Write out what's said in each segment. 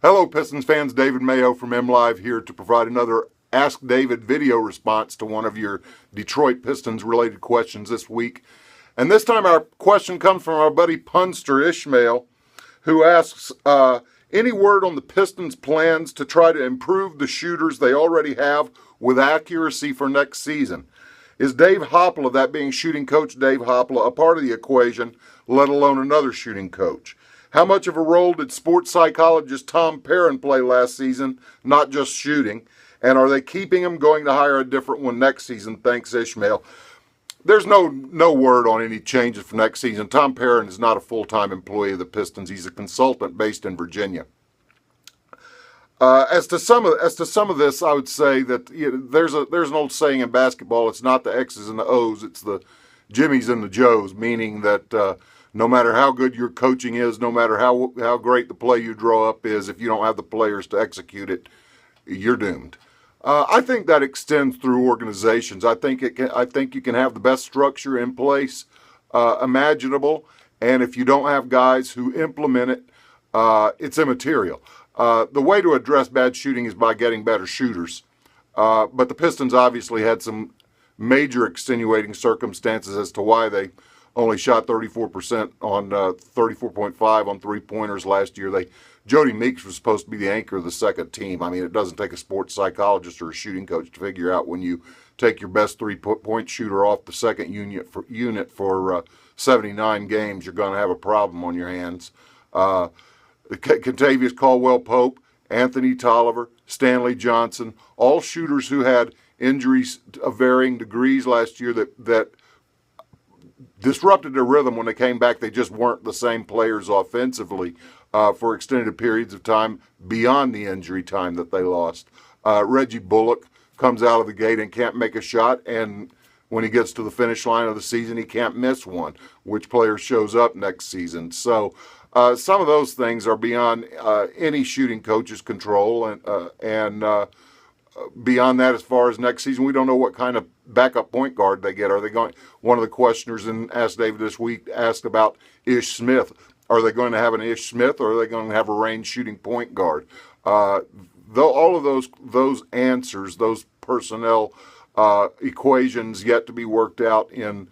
Hello, Pistons fans. David Mayo from MLive here to provide another Ask David video response to one of your Detroit Pistons-related questions this week. And this time our question comes from our buddy Punster Ishmael, who asks, any word on the Pistons' plans to try to improve the shooters they already have with accuracy for next season? Is Dave Hopla, that being shooting coach Dave Hopla, a part of the equation, let alone another shooting coach? How much of a role did sports psychologist Tom Perrin play last season, not just shooting? And are they keeping him, going to hire a different one next season? Thanks, Ishmael. There's no word on any changes for next season. Tom Perrin is not a full-time employee of the Pistons. He's a consultant based in Virginia. As to some of this, I would say that there's an old saying in basketball: it's not the X's and the O's, it's the Jimmies and the Joes, meaning that no matter how good your coaching is, no matter how great the play you draw up is, if you don't have the players to execute it, you're doomed. I think that extends through organizations. I think you can have the best structure in place imaginable, and if you don't have guys who implement it, it's immaterial. The way to address bad shooting is by getting better shooters. But the Pistons obviously had some major extenuating circumstances as to why they only shot 34% on 34.5 on three-pointers last year. Jody Meeks was supposed to be the anchor of the second team. I mean, it doesn't take a sports psychologist or a shooting coach to figure out when you take your best three-point shooter off the second unit for 79 games, you're going to have a problem on your hands. Kentavious Caldwell-Pope, Anthony Tolliver, Stanley Johnson, all shooters who had injuries of varying degrees last year that disrupted their rhythm. When they came back, they just weren't the same players offensively for extended periods of time beyond the injury time that they lost. Reggie Bullock comes out of the gate and can't make a shot, and when he gets to the finish line of the season, he can't miss one. Which player shows up next season? So some of those things are beyond any shooting coach's control, and beyond that, as far as next season, we don't know what kind of backup point guard they get. Are they going? One of the questioners in Ask David this week asked about Ish Smith. Are they going to have an Ish Smith, or are they going to have a range shooting point guard? Though all of those answers, those personnel equations yet to be worked out in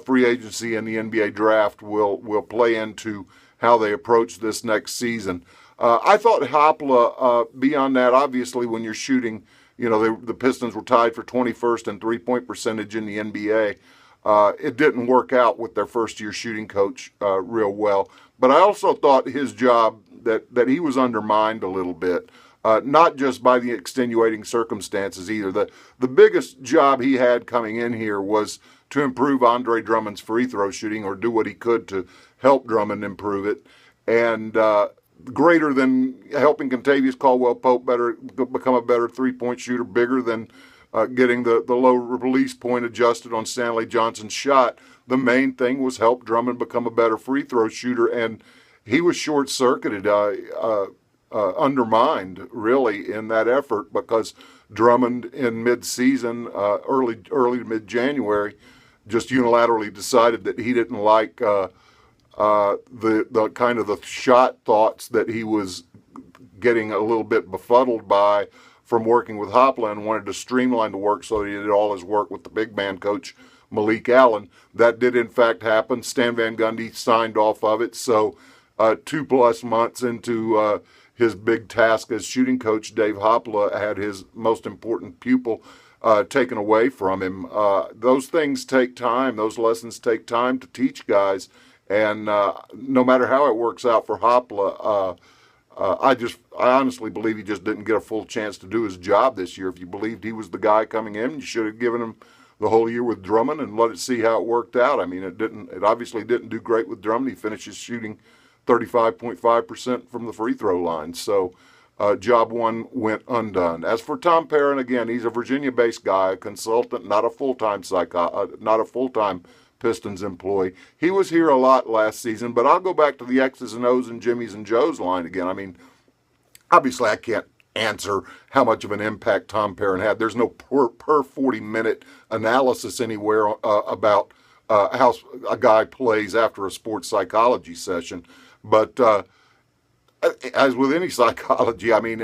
free agency and the NBA draft will play into how they approach this next season. I thought Hopla, beyond that, obviously when you're shooting, the Pistons were tied for 21st in three-point percentage in the NBA. It didn't work out with their first-year shooting coach real well. But I also thought his job, that he was undermined a little bit, not just by the extenuating circumstances either. The biggest job he had coming in here was to improve Andre Drummond's free throw shooting, or do what he could to help Drummond improve it. And greater than helping Kentavious Caldwell-Pope become a better three-point shooter, bigger than getting the low release point adjusted on Stanley Johnson's shot. The main thing was help Drummond become a better free throw shooter, and he was short-circuited, undermined really in that effort, because Drummond in mid-season, early to mid-January, just unilaterally decided that he didn't like the kind of the shot thoughts that he was getting a little bit befuddled by from working with Hopla, and wanted to streamline the work so that he did all his work with the big man coach Malik Allen. That did in fact happen. Stan Van Gundy signed off of it. So 2+ months into his big task as shooting coach, Dave Hopla had his most important pupil taken away from him. Those things take time. Those lessons take time to teach guys. And no matter how it works out for Hopla, I honestly believe he just didn't get a full chance to do his job this year. If you believed he was the guy coming in, you should have given him the whole year with Drummond and let it see how it worked out. I mean, it obviously didn't do great with Drummond. He finishes shooting 35.5% from the free throw line. So job one went undone. As for Tom Perrin, again, he's a Virginia-based guy, a consultant, not a full-time Pistons employee. He was here a lot last season, but I'll go back to the X's and O's and Jimmys and Joes line again. I mean, obviously I can't answer how much of an impact Tom Perrin had. There's no per 40-minute analysis anywhere about how a guy plays after a sports psychology session. But as with any psychology, I mean,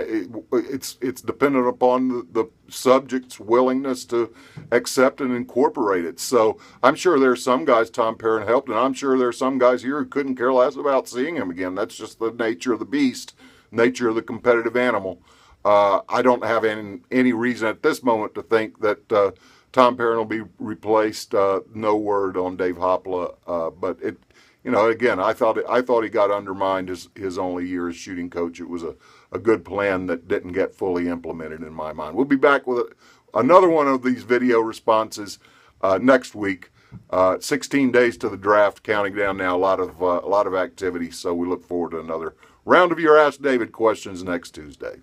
it's dependent upon the subject's willingness to accept and incorporate it. So I'm sure there's some guys Tom Perrin helped, and I'm sure there's some guys here who couldn't care less about seeing him again. That's just the nature of the beast, nature of the competitive animal. I don't have any reason at this moment to think that Tom Perrin will be replaced. No word on Dave Hopla, but it. Again, I thought he got undermined his only year as shooting coach. It was a good plan that didn't get fully implemented in my mind. We'll be back with another one of these video responses next week. 16 days to the draft, counting down now. A lot of activity, so we look forward to another round of your Ask David questions next Tuesday.